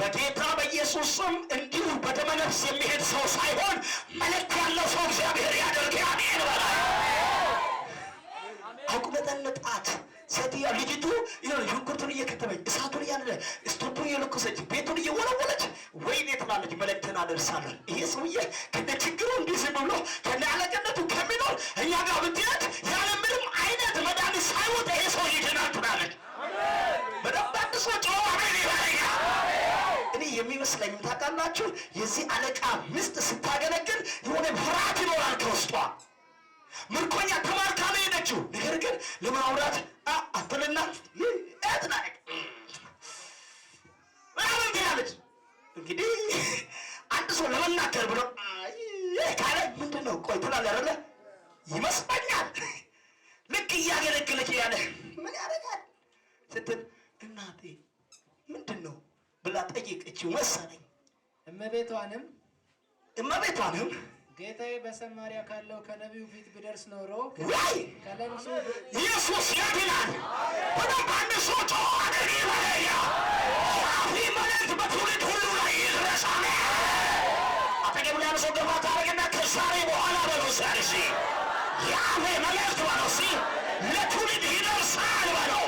በጌታ በኢየሱስ ስም እንዲሁ በደመ ነፍስ የሚሄድ ሰው ሳይሆን መልእክት ያለው ሰው እግዚአብሔር ያደርግ። አሜን በላ አቁመጠንጣት ሴትያ ልጅቱ ሽንኩርቱን እየከተመች እሳቱን እያነደ ስቶቱን እየለኮሰች ቤቱን እየወለወለች ወይኔ ትላለች። መልእክትን አደርሳለሁ። ይሄ ሰውዬ ከነ ችግሩ እንዲህ ዝም ብሎ ከነ አለቅነቱ ከሚኖር እኛ ጋር ብትሄድ ያለ ምንም አይነት መድኃኒት ሳይወጣ ይሄ ሰው ይድናል ትላለች። በደንብ አንድ ሰው ጮኸ አሜን ይበለኛ። እኔ የሚመስለኝም ታውቃላችሁ የዚህ አለቃ ሚስት ስታገለግል የሆነ ፍርሃት ይኖራል ከውስጧ። ምርኮኛ ተማርካ ነው ሄደችው። ነገር ግን ለማውራት አትልና እጥናቅ ምናምን ትላለች። እንግዲህ አንድ ሰው ለመናገር ብሎ ካለ ምንድን ነው ቆይ ትላለህ አይደለ ይመስለኛል። ልክ እያገለገለች ያለ ምን ያደርጋል ስትል እናቴ ምንድን ነው ብላ ጠየቀችው መሰለኝ። እመቤቷንም ጌታዬ በሰማርያ ካለው ከነቢዩ ፊት ቢደርስ ኖሮ ከለምጹ ኢየሱስ ያድናል። በደንብ አንድ ሰው ጮኸ አሜን ይበለኛ። ይህ መልእክት በትውልድ ሁሉ ላይ ይድረስ። አጠገብ ያለ ሰው ገባ ታደርግና ከዛሬ በኋላ በለው ሲያልሽ ያፌ መልእክት በለው ሲ ለትውልድ ይደርሳል በለው።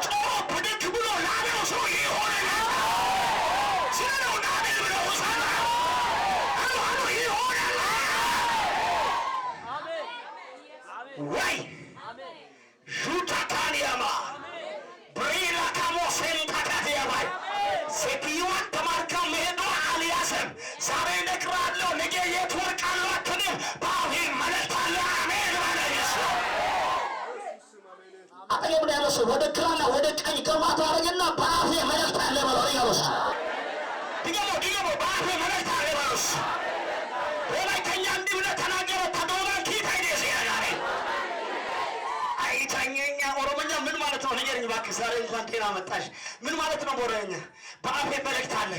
ጮኸ ብድግ ብሎ ላለው ሰው ይሆናል ስለሆነ አሜን ብለው ውሳና ወይ ሹታታንያማ ብሬላ ካሞሴን ታካትያማ ሴትዮዋን ተማርካ መሄዷ አልያዘም። ዛሬ ነግራለሁ ነገ የት ወርቃለሁ አትልም። በአፌ መልእክት አለ። አሜን በለየሱ አጠገብ ላይ ያለው ሰው ወደ ግራና ወደ ቀኝ ገባ ታደርግና በአፌ መልእክት አለ በለው። ይገባሽ ድገሞ በአፌ መልእክት አለ በለው። ወላይ ከኛ እንዲህ ብለህ ተናገረ ተዶናን ኪታ ይደስ ያጋሬ አይታኛኛ ኦሮሞኛ ምን ማለት ነው? ንገረኝ እባክህ። ዛሬ እንኳን ጤና መጣሽ። ምን ማለት ነው? ኦሮሞኛ በአፌ መልእክት አለ።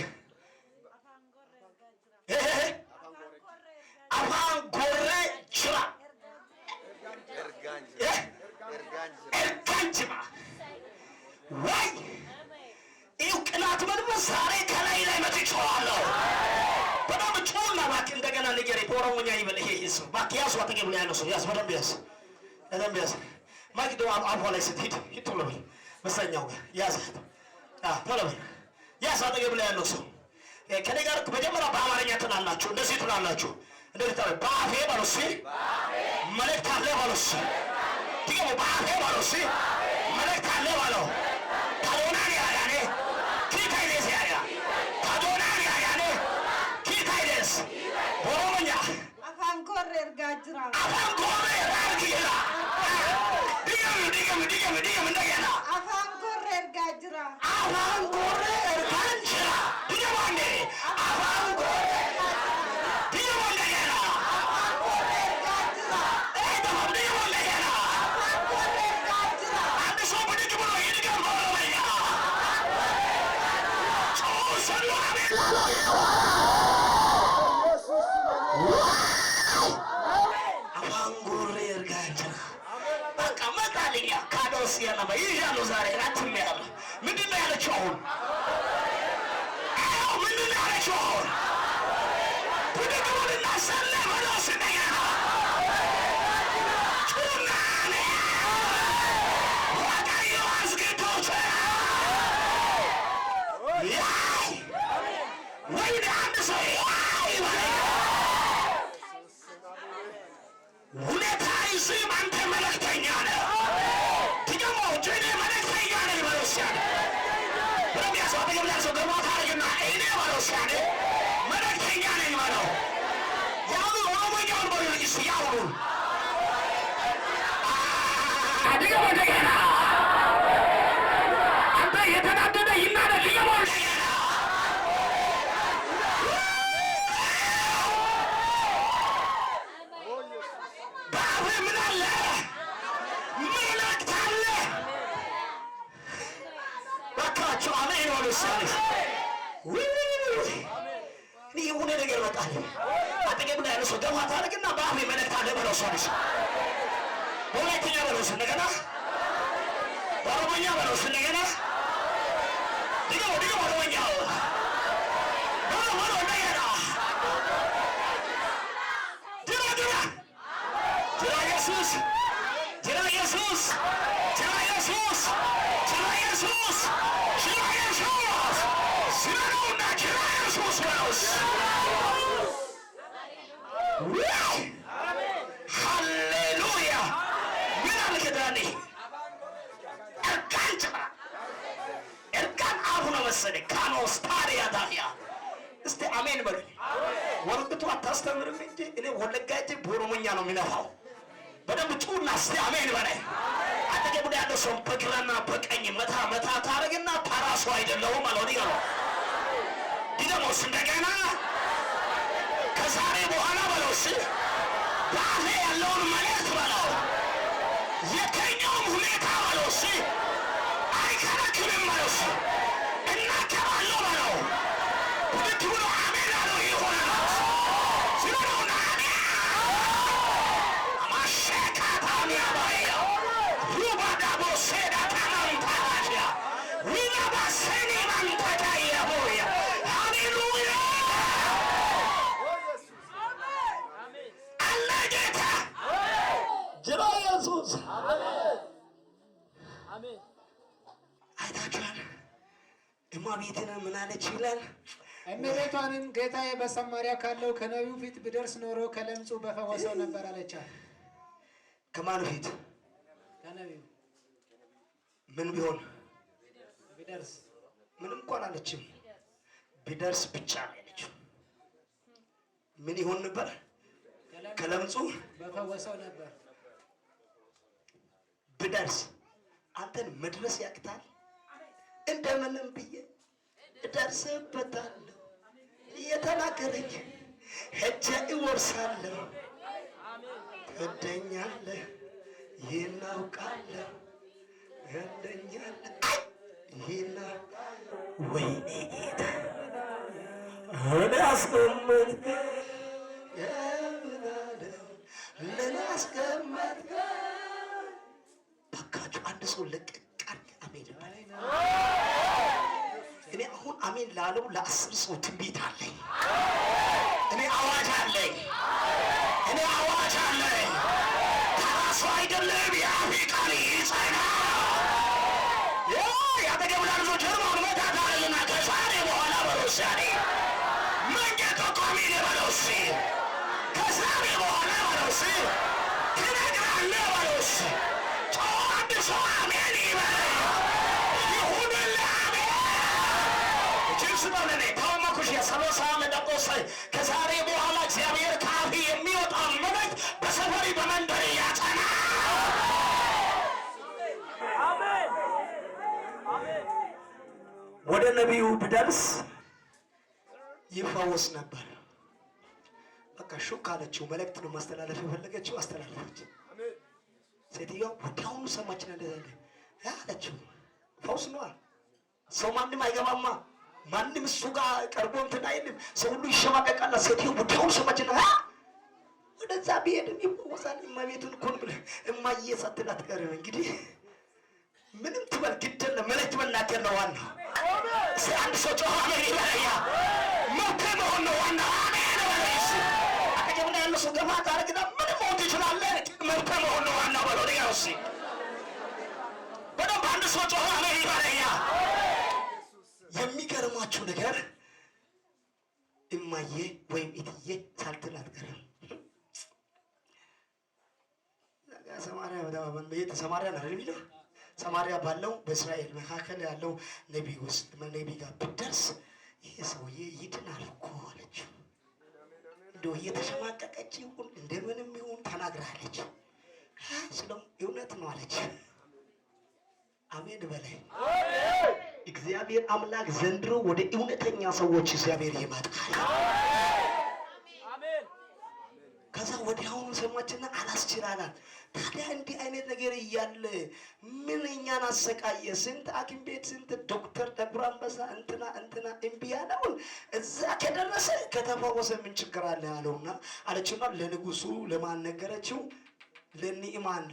አፋን ጎሬ ጅራ ኤርጋንጅማ ወይ ይህ ቅናት መንፈስ ዛሬ ከላይ ላይ መጥቼዋለሁ። በጣም ጮና እባክህ እንደገና ንገረኝ በኦሮሞኛ ይበል። ይሄ ሰው እባክህ ያዙ። አጠገብ ላይ ያለው ሰው ያዝ፣ በደንብ ያዝ፣ በደንብ ያዝ። ማግዶ አልፎ ላይ ስትሄድ ቶሎ በል መሰኛው ጋር ያዛት። ቶሎ በል ያዝ። አጠገብ ላይ ያለው ሰው ከኔ ጋር መጀመሪያ በአማርኛ ትላላችሁ፣ እንደዚህ ትላላችሁ። እንደዚህ ታዲያ በአፌ በለው እስኪ መልእክት አለ በለው እስኪ ድገሙ። በአፌ በለው እስኪ መልእክት አለ በለው። ታዶናን ያያኔ ኪታ ይደስ ያያ ታዶናን ያያኔ ኪታ ይደስ ኦሮሞኛ አፋን ኮሬ እርጋጅራ ድገም እንደገና አፋን ኮሬ እርጋጅራ ድገም አንዴ አፋን ኮሬ ድገም እንደገና አንድ ሰው ብድግ ብሎ ይድገም በኦሮሞኛ ሰሉ አሜን አፋንጎሬ እርጋጅራ በቃ መጣልኛ ካዶስ ያለማ ይዣለሁ ዛሬ ራትም ያለ ምንድን ነው ያለችው? አሁን ምንድን ነው ያለችው? አሁን ብድግ ብሎና ሰለ በለው እንደገና ጩናኔ ዋጋዩ አስገዶች ወይኔ አንድ ሰው ሁኔታ ይስም አንተ መልእክተኛ ነህ። ድገሞ እኔ መልእክተኛ ነኝ በለው እስኪ አለ። በደንብ ያዘው። አጠገብ ላይ ያዘው። ገባ ታደርግና እኔ በለው እስኪ አለ መልእክተኛ ነኝ በለው። ያሁኑ ኦሮሞኛውን በለው እስኪ ያሁኑን ድገሞ እንደገና አንተ የተናደደ ይናደድ። ድገሞ እንደገና ምን አለ? መልእክት አለ። በቃችሁ አሜን በሉ እስኪ። እኔ የሆነ ነገር መጣል። አጠገብ ላይ ያለ ሰው ገባ ታደርግና በአፌ መልእክት አለ በለው። እሷ በሁለተኛ በለው እንደገና በኦሮሞኛ በለው እንደገና ድገሞ ኦሮሞኛው መሰለኝ ካኖስ ታዲያ ታዲያ እስቲ አሜን በሉ። ወርቅቱ አታስተምርም እንጂ እኔ ወለጋ እጄ በኦሮሞኛ ነው የሚነፋው። በደንብ ጩና እስቲ አሜን በላይ። አጠገቡ ያለው ሰው በግራና በቀኝ መታ መታ ታረግና ፓራሱ አይደለሁም አለው። ዲደሞስ እንደገና ከዛሬ በኋላ በለው እስቲ ባለ ያለውን መልእክት በለው የትኛውም ሁኔታ በለው እስቲ አይከለክልም በለው እስቲ እናገራለሁ በለው ብድግ ብሎ አሜን አለው ይሆናል ሲሆን አሜን አማሸካታሚያ ባያ ሩባዳቦ ሴዳ ታናንታራሽያ ዊናባ ሴኒ ማንታታያ ቦያ ሃሌሉያ አለ ጌታ ጅራ ኢየሱስ አሜን። አይታችኋል። እመቤቴን ምን አለች ይላል? እመቤቷንም ጌታዬ በሰማርያ ካለው ከነቢዩ ፊት ብደርስ ኖሮ ከለምጹ በፈወሰው ነበር አለቻት። ከማን ፊት? ከነቢዩ ምን ቢሆን ብደርስ? ምንም እንኳን አለችም። ቢደርስ ብቻ ነው ያለችው። ምን ይሆን ነበር? ከለምጹ በፈወሰው ነበር። ብደርስ አንተን መድረስ ያቅታል? እንደምንም ብዬ እደርስበታለሁ። እየተናገረኝ ሄጄ እወርሳለሁ። ትወደኛለህ ይህን አውቃለሁ። ትወደኛለህ ይህን ወይኔ ጌታ ሆነ አስቀመጥከ ለኔ አስቀመጥከ። ባካችሁ አንድ ሰው ለቀቅ አድርግ አሜን በላይ። እኔ አሁን አሜን ላለው ለ10 ሰው ትንቢት አለኝ። እኔ አዋጅ አለኝ። እኔ አዋጅ አለኝ። ታራሱ አይደለም የአፍሪካን ይጸና ያጠገብ ላሉ ጀርባውን መታታልና ከዛሬ በኋላ በሮሳኔ መንገድ ቆሚ በሎሲ ከዛሬ በኋላ በሎሲ ትነግራለህ በሎሲ አንድ ሰው አሜን ይበል ይሁንልህ አሜን ጅብስ በለኔ ታወመኩሽ የሰሎሳ መደቆሳይ ከዛሬ በኋላ እግዚአብሔር ከአፍ የሚወጣውን መልእክት በሰፈሪ በመንደር ያጸና ወደ ነቢዩ ብደርስ ይፈወስ ነበር። በቃ ሹክ አለችው። መልእክት ነው ማስተላለፍ የፈለገችው፣ አስተላለፈች። ሴትዮዋ ወዲያውኑ ሰማችን እንደዛለ አለችው። ፈውስ ነዋ። ሰው ማንም አይገባማ። ማንም እሱ ጋር ቀርቦ እንትን አይልም። ሰው ሁሉ ይሸማቀቃል። ሴትዮዋ ወዲያውኑ ሰማችን ወደዛ ቢሄድም ይፈወሳል። እመቤቱን እኮ ነው ብለህ እማዬ ሳትል አትቀርም። እንግዲህ ምንም ትበል ግድ የለም። መልእክት መናገር ነው ዋናው። አንድ ሰው ጮኸ አሜን ይበለኛ። መብት መሆን ነው ዋናው። አሜን በለኝ። አጠገብና ያለ ሰው ገፋ ታደርግና ምንም መሆን ትችላለህ። መብት መሆን ነው ዋናው በለው። ንገረው እስኪ በደንብ አንድ ሰው ጮኸ አሜን ይበለኛ። የሚገርማችሁ ነገር እማዬ ወይም እትዬ ሳልትል አትቀርም። ሰማርያ ሰማርያ ነው የሚለው ሰማርያ ባለው በእስራኤል መካከል ያለው ነቢይ ውስጥ ነቢይ ጋር ብትደርስ ይሄ ሰውዬ ይድናል እኮ አለችው። እንደው እየተሸማቀቀች ይሁን እንደምንም ይሁን ተናግራለች። ስለም እውነት ነው አለች። አሜን በላይ። እግዚአብሔር አምላክ ዘንድሮ ወደ እውነተኛ ሰዎች እግዚአብሔር ይመጣል። ከዛ ወዲያውኑ ሰማችና አላስችላላት። ታዲያ እንዲህ አይነት ነገር እያለ ምን እኛን አሰቃየ? ስንት ሐኪም ቤት ስንት ዶክተር ጥቁር አንበሳ እንትና እምቢ ያለውን እዛ ከደረሰ ከተፈወሰ ምን ችግር አለ አለውና አለችና ለንጉሱ ለማን ነገረችው? ለኒዕማን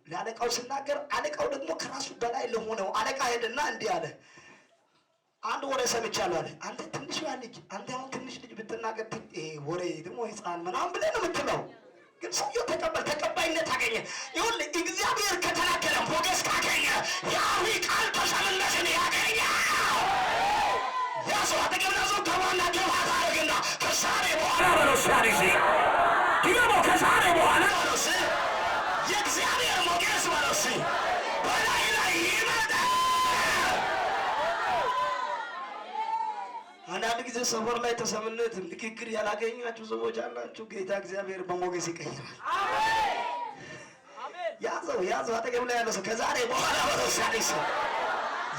ለአለቃው ሲናገር አለቃው ደግሞ ከራሱ በላይ ለሆነው አለቃ ሄደና እንዲህ አለ። አንድ ወሬ ሰምቻለሁ አለ። አንተ ትንሽ ልጅ አንተ አሁን ትንሽ ልጅ ብትናገር ወሬ ደግሞ ሕፃን ምናምን ብለህ ነው የምትለው። ግን ሰውየው ተቀባይነት አገኘ። ይኸውልህ እግዚአብሔር ከተናገረ ሞገስ ካገኘ የአዊ ቃል ተሰምነትን ያገኘ ያ ሰው አጠገብና ሰው ተባና ገባት አድርግና ከዛሬ በኋላ በለሱ ያሪሲ ደግሞ ከዛሬ በኋላ በለሱ የእግዚአብሔር ሞገስ በለሱ በላይ ላይ ይመጣ አንዳንድ ጊዜ ሰፈር ላይ ተሰምነት ንግግር ያላገኛችሁ ሰዎች አላችሁ። ጌታ እግዚአብሔር በሞገስ ይቀይራል። ያዘው አጠገብ ላይ ያለው ሰው ከዛሬ በኋላ በለው ሲያለኝ ሰው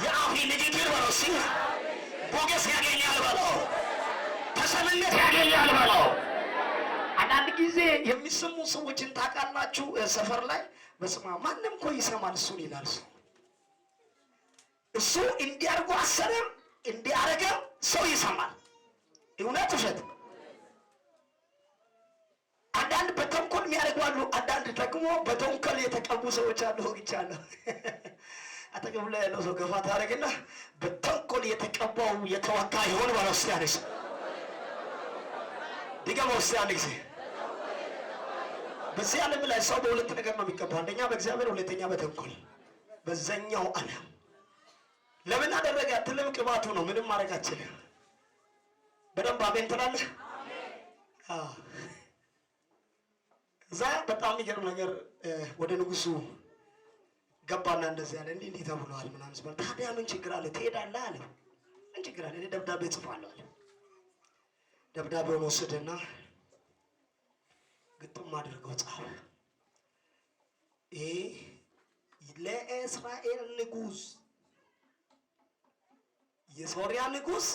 የአፌ ንግግር በለው ሞገስ ያገኛል በለው፣ ተሰምነት ያገኛል በለው። አንዳንድ ጊዜ የሚሰሙ ሰዎችን ታውቃላችሁ። ሰፈር ላይ በስማ ማንም እኮ ይሰማል እሱን ይላል። እሱ እንዲያርጉ አሰረም እንዲያረገም ሰው ይሰማል። እውነት ውሸት? አንዳንድ በተንኮል የሚያደርጉ አሉ። አንዳንድ ደግሞ በተንኮል የተቀቡ ሰዎች አሉ። ሆግቻለሁ አጠገቡ ላይ ያለው ሰው ገፋ ታደርግና በተንኮል የተቀባው የተወካ ይሆን ባለው እስቲ አለሽ ድገመው እስቲ አንድ ጊዜ። በዚህ ዓለም ላይ ሰው በሁለት ነገር ነው የሚቀባው። አንደኛ በእግዚአብሔር፣ ሁለተኛ በተንኮል። በዛኛው ዓለም ለምን አደረገ አትልም? ቅባቱ ነው። ምንም ማድረግ አትችልም። በደንብ አሜን ትላለህ? አዎ። እዛ በጣም የሚገርም ነገር ወደ ንጉሱ ገባና እንደዚህ አለ። እንዲህ ተብሏል ምናምን ሲባል ታዲያ ምን ችግር አለ ትሄዳለህ አለ። ምን ችግር አለ? እኔ ደብዳቤ ጽፋለሁ አለ። ደብዳቤውን ወሰደና ግጥም አድርገው ጻፈ። ለእስራኤል ንጉስ፣ የሶሪያ ንጉስ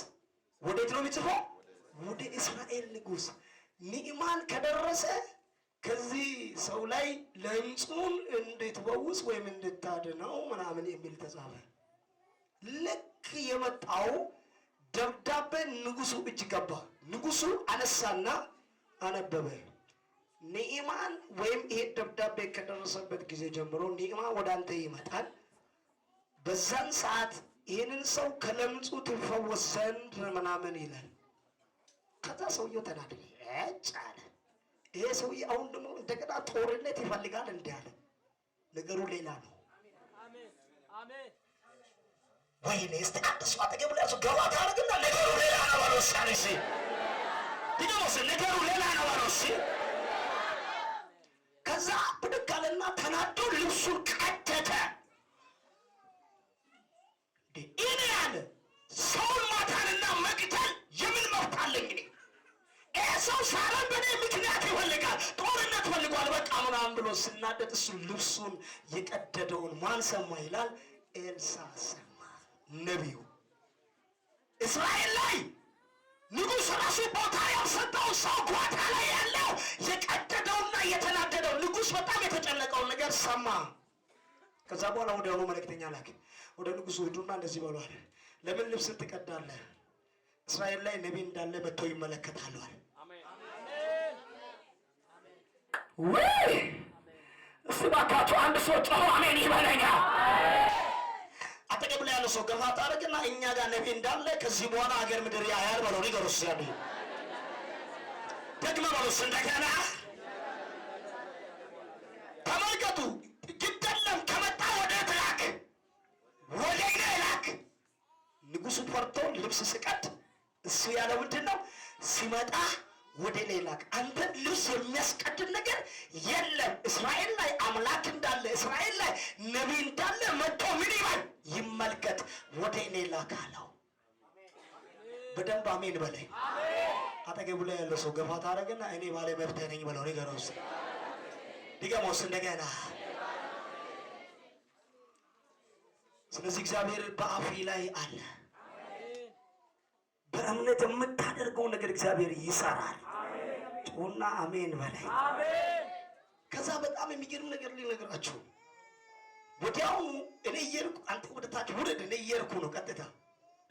ወዴት ነው የሚጽፈው? ወደ እስራኤል ንጉስ ንዕማን ከደረሰ ከዚህ ሰው ላይ ለምጹን እንድትፈውስ ወይም እንድታድነው ምናምን የሚል ተጻፈ። ልክ የመጣው ደብዳቤ ንጉሱ እጅ ገባ። ንጉሱ አነሳና አነበበ። ንዕማን ወይም ይሄ ደብዳቤ ከደረሰበት ጊዜ ጀምሮ ንዕማን ወደ አንተ ይመጣል። በዛን ሰዓት ይህንን ሰው ከለምጹ ትፈወስ ዘንድ ምናምን ይላል። ከዛ ሰውየው ተናደደ። አለ ይሄ ሰውዬ አሁን ደግሞ እንደገና ጦርነት ይፈልጋል እንዲህ አለ። ነገሩ ሌላ ነው። ወይኔ እስቲ አዲስ አጠገብ ላይ ገባ ታደርግና ነገሩ ሌላ ነው ባለው ሳይንስ ዲኖስ ነገሩ ሌላ ነው ባለው ሲ ከዛ ብድግ አለና ተናዶ ልብሱን ቀደደ። እኔ ያለ ሰውን ማታንና መቅተል የምን መብት አለኝ? እኔ ሰው ሳረን በኔ ምክንያት ይፈልጋል፣ ጦርነት ፈልጓል፣ በቃ ምናምን ብሎ ስናደድ እሱ ልብሱን የቀደደውን ማን ሰማ ይላል? ኤልሳ ሰማ። ነቢዩ እስራኤል ላይ ንጉሥ ራሱ ቦታ ያልሰጠው ሰው ጓዳ ላይ ያለው የቀደደውና የተናደደው ንጉሥ በጣም የተጨነቀውን ነገር ሰማ። ከዛ በኋላ ወዲያውኑ መልእክተኛ ላክ። ወደ ንጉሱ ሂዱና እንደዚህ በሏል፣ ለምን ልብስ ትቀዳለህ? እስራኤል ላይ ነቢይ እንዳለ መጥተው ይመለከታሉ አለ። ወይ እስቲ ባካችሁ አንድ ሰው ጮሆ አሜን ይበለኛ። አጠገብ ላይ ያለው ሰው ገፋ ታደርግና እኛ ጋር ነቢይ እንዳለ ከዚህ በኋላ ሀገር ምድር ያያል በለው። ሊገሩስ ያሉ ደግመ በሉስ እንደገና ተመልከቱ። ግደለም ከመጣ ወደ ትላክ ወደ እኔ ላክ። ንጉሱ ፈርቶ ልብስ ስቀድ እሱ ያለው ምንድን ነው? ሲመጣ ወደ እኔ ላክ። አንተ ልብስ የሚያስቀድድ ነገር የለም። እስራኤል ላይ አምላክ እንዳለ፣ እስራኤል ላይ ነቢይ እንዳለ መጥቶ ምን ይበል ይመልከት፣ ወደ እኔ ላክ አለው። በደንብ አሜን በለኝ። አጠገቡ ላይ ያለው ሰው ገፋ ታደርግና እኔ ባለ መብት ነኝ በለው። ንገረውስ ድገመውስ እንደገና። ስለዚህ እግዚአብሔር በአፌ ላይ አለ። በእምነት የምታደርገው ነገር እግዚአብሔር ይሰራል። ጩና አሜን በላይ። ከዛ በጣም የሚገርም ነገር ልነግራችሁ። ወዲያውኑ እኔ እየሄድኩ አንተ ወደ ታች ውረድ፣ እኔ እየሄድኩ ነው ቀጥታ።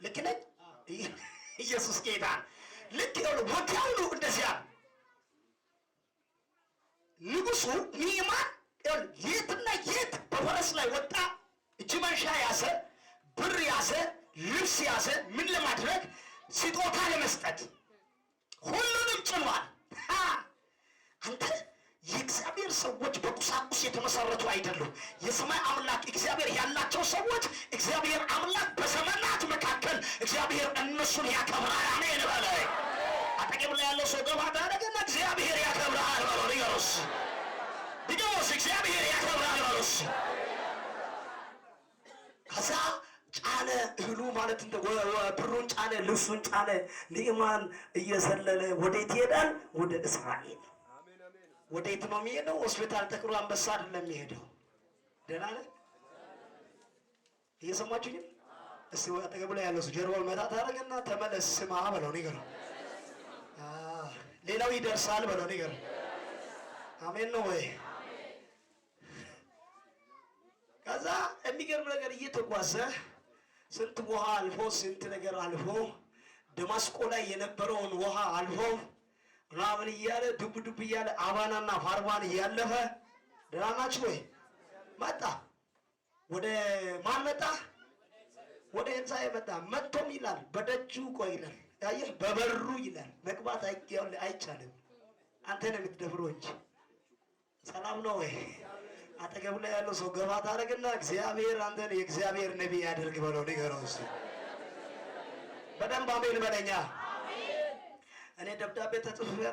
ልክ ነኝ? ኢየሱስ ጌታ። ልክ ወዲያውኑ እንደዚያ ንጉሱ ንዕማን የትና የት በፈረስ ላይ ወጣ። እጅ መንሻ ያዘ፣ ብር ያዘ፣ ልብስ ያዘ። ምን ለማድረግ? ስጦታ ለመስጠት ሁሉንም ጭኗል። አንተ የእግዚአብሔር ሰዎች በቁሳቁስ የተመሰረቱ አይደሉም። የሰማይ አምላክ እግዚአብሔር ያላቸው ሰዎች እግዚአብሔር አምላክ በዘመናት መካከል እግዚአብሔር እነሱን ያከብራል። አሜን በላይ። አጠገብ ላይ ያለው ሰው ገባ ታደርግና እግዚአብሔር ያከብራል በለው። ንገሩስ እግዚአብሔር ያከብራል በለው። ከዛ ጫነ ጫነ፣ እህሉ ማለት ብሩን ጫነ፣ ልብሱን ጫነ። ንዕማን እየዘለለ ወዴት ይሄዳል? ወደ እስራኤል። ወዴት ነው የሚሄደው? ሆስፒታል ጥቁር አንበሳ አይደለም የሚሄደው። ደህና ነህ? እየሰማችሁኝ? እስቲ አጠገቡ ላይ ያለው ጀርባውን መታ ታደርግና ተመለስ ስማ በለው ንገረው። ሌላው ይደርሳል በለው ንገረው። አሜን ነው ወይ? ከዛ የሚገርም ነገር እየተጓዘ ስንት ውሃ አልፎ ስንት ነገር አልፎ ደማስቆ ላይ የነበረውን ውሃ አልፎ ምናምን እያለ ዱብ ዱብ እያለ አባናና ፋርባን እያለፈ ደህና ናችሁ ወይ? መጣ። ወደ ማን መጣ? ወደ ኤልሳዕ መጣ። መጥቶም ይላል በደጁ ቆይ ይላል። ያየህ በበሩ ይላል። መግባት አይቻልም። አንተ ነህ የምትደፍረው እንጂ። ሰላም ነው ወይ? አጠገብ ላይ ያለው ሰው ገባ ታደርግና እግዚአብሔር አንተን የእግዚአብሔር ነቢይ ያድርግ በለው ንገረው። እሱ በደንብ አሜን በለኛ። እኔ ደብዳቤ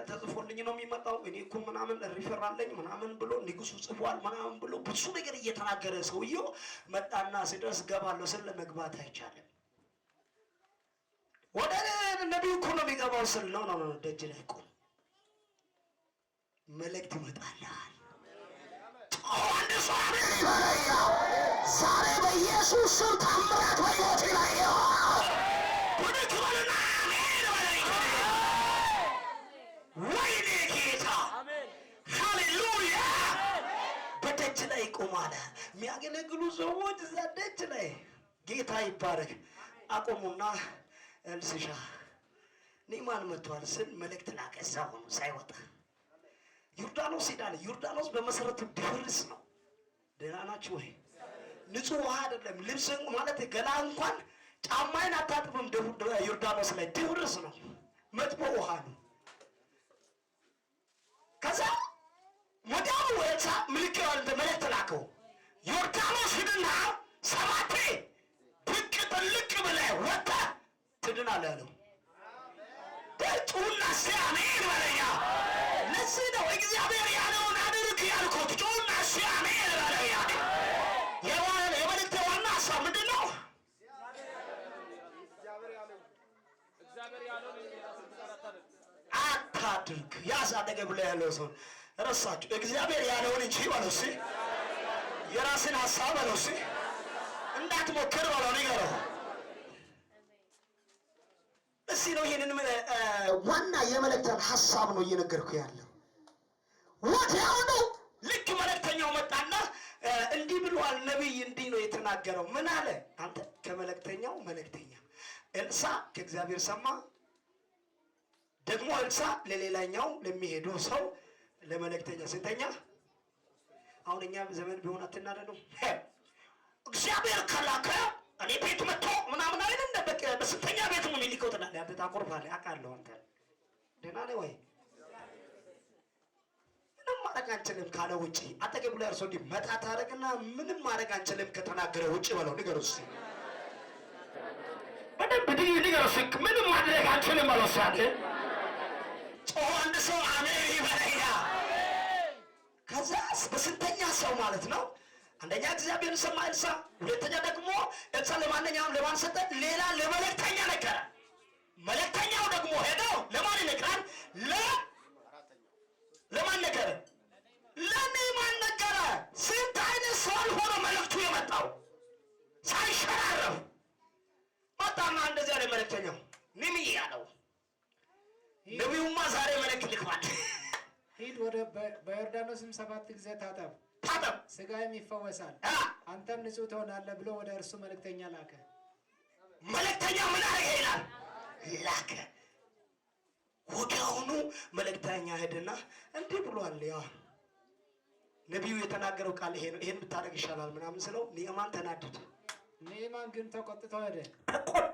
ተጽፎልኝ ነው የሚመጣው። እኔ እኮ ምናምን ሪፈር አለኝ ምናምን ብሎ ንጉሱ ጽፏል ምናምን ብሎ ብዙ ነገር እየተናገረ ሰውየው መጣና ሲደርስ ገባለሁ ስል ለመግባት አይቻልም። ወደ ነቢዩ እኮ ነው የሚገባው ስል ነው ደጅ ላይ ቆም መልእክት ይመጣልሃል። አንድ ሰው አሜን ይበለኝ። ዛሬ በኢየሱስ ስም ታምራት በሕይወቴ ላይ ወደክበልና አሜን በለኝ። ወይኔ ጌታ ሃሌሉያ። በደጅ ላይ ቆማለ። የሚያገለግሉ ሰዎች እዛ ደጅ ላይ ጌታ ይባረክ አቆሙና ኤልሳዕ ንዕማን መጥቷል ስል መልእክት ላከ። እዛ ሆኖ ሳይወጣ ዮርዳኖስ ሄዳለ። ዮርዳኖስ በመሰረቱ ድፍርስ ነው። ደህና ናችሁ ወይ? ንጹህ ውሃ አይደለም። ልብስ ማለት ገላ እንኳን ጫማይን አታጥብም። ዮርዳኖስ ላይ ድፍርስ ነው። መጥፎ ውሃ ነው። ከዛ ወዲያው ኤልሳዕ መልእክት ላከው። ዮርዳኖስ ሂድና 7 ብቅ ጥልቅ ብለህ ወጥተህ ትድናለህ አለው። ጩና አሜን በለኛ። ለዚህ ነው እግዚአብሔር ያለውን አድርግ ያልኩት። ጩና አሜን በለኛ። የመልእክት ዋና ሀሳብ ምንድን ነው? አታድርግ። ያዝ አጠገብ ላይ ያለው ሰው ረሳችሁ። እግዚአብሔር ያለውን እንጂ በለው እስኪ። የራስን ሀሳብ በለው እስኪ። እንዳትሞክር በለው ንገረው። እዚህ ነው ይሄንን ዋና የመልእክትን ሀሳብ ነው እየነገርኩ ያለው። ወዲያው ነው ልክ መልእክተኛው መጣና እንዲህ ብሏል ነቢይ እንዲህ ነው የተናገረው። ምን አለ? አንተ ከመልእክተኛው መልእክተኛ። ኤልሳዕ ከእግዚአብሔር ሰማ። ደግሞ ኤልሳዕ ለሌላኛው ለሚሄዱ ሰው ለመልእክተኛ ስንተኛ? አሁን እኛ ዘመን ቢሆን አትናደዱ። እግዚአብሔር ከላከ እኔ ቤት መጥቶ ምናምን አይደል? እንደበቀ በስንተኛ ቤት ነው የሚልከው ትላለህ አንተ። ታቆርፋለህ። አውቃለሁ አንተ ደህና ነህ ወይ? ምንም ማድረግ አንችልም ካለ ውጪ አጠገቡ ላይ እርሶ እንዲህ መጣ ታደርግና ምንም ማድረግ አንችልም ከተናገረ ውጪ በለው ንገረው እስኪ። በደንብ ንገረው እስኪ። ምንም ማድረግ አንችልም በለው ሳለ ጮህ አንድ ሰው አሜን ይበለኛ። ከዛ በስንተኛ ሰው ማለት ነው? አንደኛ እግዚአብሔር ሰማ ኤልሳዕ። ሁለተኛ ደግሞ ኤልሳዕ ለማንኛውም ለማን ሰጠ? ሌላ ለመልእክተኛ ነገረ። መልእክተኛው ደግሞ ሄደው ለማን ይነግራል? ለማን ነገረ? ለንዕማን ነገረ። ስንት አይነት ሰው አልሆነ መልእክቱ የመጣው ሳይሸራረፍ መጣና እንደዚህ ያለ መልእክተኛው ንዕማን ያለው ነቢዩማ ዛሬ መልእክት ልኳል። ሂድ ወደ በዮርዳኖስም 7 ጊዜ ታጠብ፣ ስጋም ይፈወሳል፣ አንተም ንጹህ ትሆናለህ ብሎ ወደ እርሱ መልእክተኛ ላከ። መልእክተኛ ምን አደረገ ይላል? ላከ። ወዲያውኑ መልእክተኛ ሄደና እንዲህ ብሏል። ያ ነቢዩ የተናገረው ቃል ይሄ ነው፣ ይሄን ብታደርግ ይሻላል ምናምን ስለው ንዕማን ተናደደ። ንዕማን ግን ተቆጥቶ ሄደ። ተቆጣ።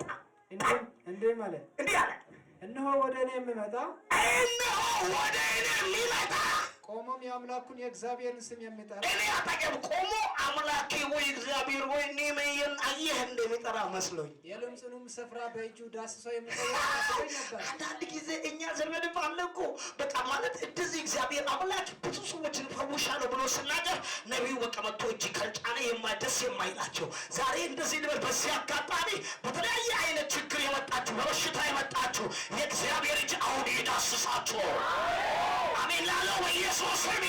እንዲህ ማለት እንዲህ አለ፣ እነሆ ወደ እኔ የሚመጣ ቆሞም የአምላኩን የእግዚአብሔርን ስም የሚጠራ እኔ አጠገብ ቆሞ አምላኬ ወይ እግዚአብሔር ወይ እኔ መየን አየህ እንደሚጠራ መስሎኝ የለምጹንም ስፍራ በእጁ ዳስሶ የሚፈውስ መስሎኝ ነበር። አንዳንድ ጊዜ እኛ ዘመን ባለቆ በቃ ማለት እንደዚህ እግዚአብሔር አምላክ ብዙ ሰዎችን ፈውሻለሁ ብሎ ስናገር ነቢዩ በቃ መጥቶ እጅ ከጫነ የማይደስ የማይላቸው ዛሬ እንደዚህ ልበል። በዚህ አጋጣሚ በተለያየ አይነት ችግር የመጣችሁ በበሽታ የመጣችሁ የእግዚአብሔር እጅ አሁን ይዳስሳችሁ። አሜን ላለው በኢየሱስ ስም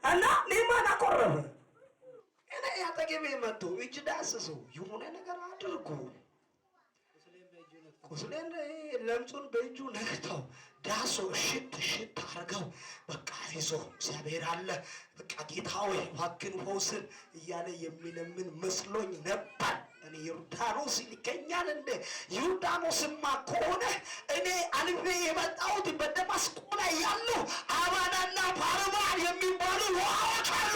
እና ሊማን አቆረበ እኔ ያጠገቤ መጥቶ እጅ ዳስሱ የሆነ ነገር አድርጉ ቁስሌን ለምጹን በእጁ ነክተው ዳሶ ሽት አድርገው በቃ ይዞ እግዚአብሔር አለ በቃ ጌታዬ እባክህን ፈውስን እያለ የሚለምን መስሎኝ ነበር። እኔ ዮርዳኖስ ይገኛል እንደ ዮርዳኖስማ ከሆነ እኔ አልፌ የመጣሁት በደማስቆ ላይ ያሉ አባናና ፓርማን የሚባሉ ውሃዎች አሉ።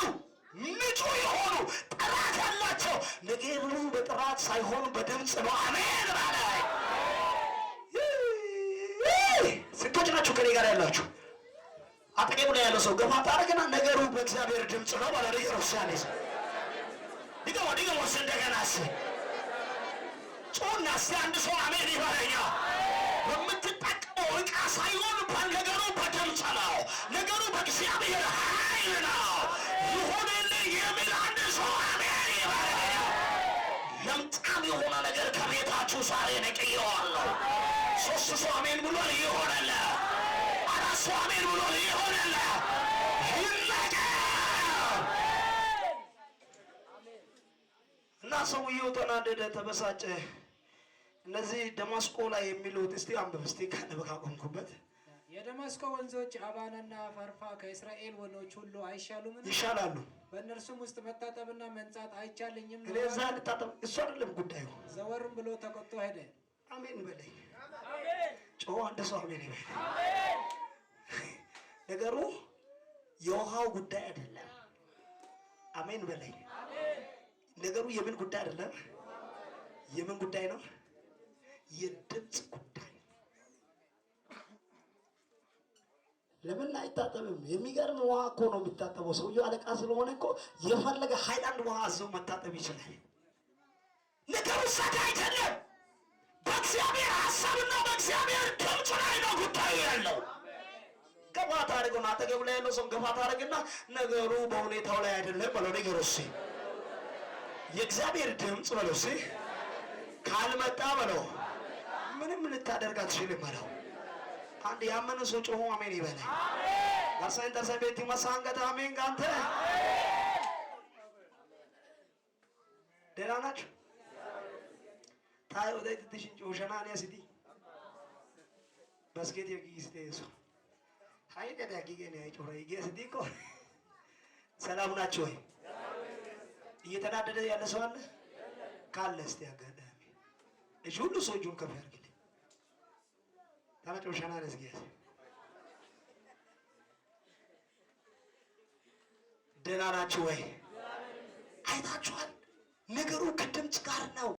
ንጹህ የሆኑ ጥራት ያላቸው ነገሩ በጥራት ሳይሆን በድምፅ ነው። አሜን ባለ ስንቶች ናችሁ ከኔ ጋር ያላችሁ? አጠገቡ ላይ ያለው ሰው ገፋ ታደርግና ነገሩ በእግዚአብሔር ድምፅ ነው ባለ ኢየሩሳሌም ዲገሞ እንደገና ጮና እስቲ አንድ ሰው አሜን ይበለኛ። በምትጠቀመው ዕቃ ሳይሆን ነገሩ በድምፅ ነው። ነገሩ በእግዚአብሔር ኃይል ነው። ይሁንልኝ የሚል አንድ ሰው አሜን ይበለኛ። ለምጣም የሆነ ነገር ከቤታችሁ ዛሬ ነቅዬዋለሁ። ሶስት ሰው አሜን ብሎ ይሆናል። አራት ሰው አሜን ብሎ ይሆናል። እና ሰውየው ተናደደ፣ ተበሳጨ። እነዚህ ደማስቆ ላይ የሚሉት እስቲ አንብብ እስቲ ካቆምኩበት የደማስቆ ወንዞች አባናና ፈርፋ ከእስራኤል ወንዞች ሁሉ አይሻሉምን? ይሻላሉ። በእነርሱም ውስጥ መታጠብና መንጻት አይቻለኝም። እኔ እዛ ልታጠብ እሱ አይደለም ጉዳዩ። ዘወርም ብሎ ተቆጥቶ ሄደ። አሜን በለኝ። ጮህ አንድ ሰው አሜን ይበል። ነገሩ የውሃው ጉዳይ አይደለም። አሜን በለኝ። ነገሩ የምን ጉዳይ አይደለም። የምን ጉዳይ ነው? የድምፅ ጉዳይ። ለምን አይታጠብም? የሚገርም ውሃ እኮ ነው የሚታጠበው። ሰውየው አለቃ ስለሆነ እኮ የፈለገ ሃይላንድ ውሃ አዘው መታጠብ ይችላል። ነገሩ ሰዳ አይደለም። በእግዚአብሔር ሀሳብና በእግዚአብሔር ድምፅ ላይ ነው ጉዳዩ ያለው። ገፋ ታደርግና አጠገቡ ላይ ያለው ሰው ገፋ ታደርግና ነገሩ በሁኔታው ላይ አይደለም በለው። ነገሩ የእግዚአብሔር ድምፅ በለው ካልመጣ በለው ምንም ልታደርግ አትችልም በለው። አንድ ያመነ ሰው ጮሆ አሜን ይበል። ጋሳይን ተሰቤት ይመሳንገታ አሜን ጋንተ ደህና ናችሁ? ታይ ወደ ትሽን ጮሸናን ያስቲ ባስኬት ይጊስቴሱ ሃይደ ዳጊገን ያይጮራ ይገስቲ እኮ ሰላም ናችሁ ወይ? እየተናደደ ያለ ሰው አለ ካለ እስቲ አጋዳሚ እሺ፣ ሁሉ ሰው እጁን ከፍ ያርግልኝ። ታናጮሻና ለዝጊያስ ደህና ናችሁ ወይ? አይታችኋል? ነገሩ ከድምፅ ጋር ነው።